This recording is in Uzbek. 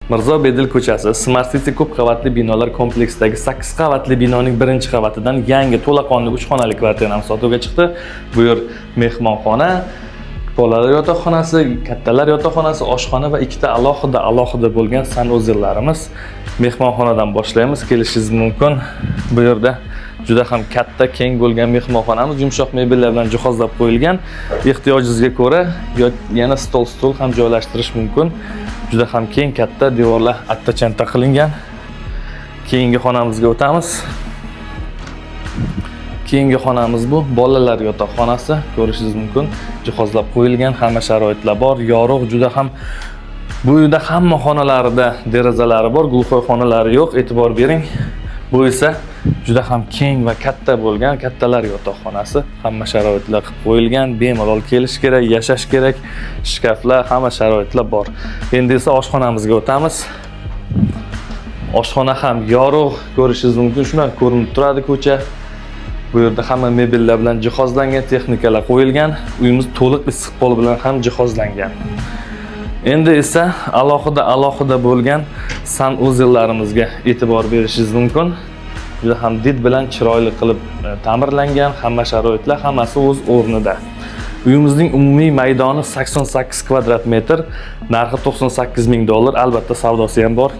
Mirzo Bedil ko'chasi, Smart City ko'p qavatli binolar kompleksidagi 8 qavatli binoning birinchi qavatidan yangi to'laqonli 3 xonali kvartiramiz sotuvga chiqdi. Bu yer mehmonxona, bolalar yotoqxonasi, kattalar yotoqxonasi, oshxona va ikkita alohida bo'lgan sanuzellarimiz. Mehmonxonadan boshlaymiz. Kelishingiz mumkin. Bu yerda juda ham katta, keng bo'lgan mehmonxonamiz yumshoq mebellar bilan jihozlab qo'yilgan. Ehtiyojingizga ko'ra yana stol ham joylashtirish mumkin. Juda ham keng, katta, devorlar attachanta qilingan. Keyingi xonamizga o'tamiz. Keyingi xonamiz bu bolalar yotoqxonasi. Ko'rishingiz mumkin. Jihozlab qo'yilgan, hamma sharoitlar bor, yorug', juda ham bu yerda hamma xonalarida derazalari bor, gulxoy xonalari yo'q, e'tibor bering. Bu esa juda ham keng va katta bo'lgan kattalar yotoqxonasi. Hamma sharoitlar qilib qo'yilgan, bemalol kelish kerak, yashash kerak. Shkaflar, hamma sharoitlar bor. Endi esa oshxonamizga o'tamiz. Oshxona ham yorug', ko'rishingiz mumkin. Shunday ko'rinib turadi ko'cha. Bu yerda hamma mebellar bilan jihozlangan, texnikalar qo'yilgan. Uyimiz to'liq issiq pol bilan ham jihozlangan. Endi esa alohida bo'lgan sanuzellarimizga e'tibor berishingiz mumkin. Juda ham did bilan chiroyli qilib ta'mirlangan, hamma sharoitlar hammasi o'z o'rnida. Uyimizning umumiy maydoni 88 kvadrat metr, narxi $98 ming. Albatta savdosi ham bor.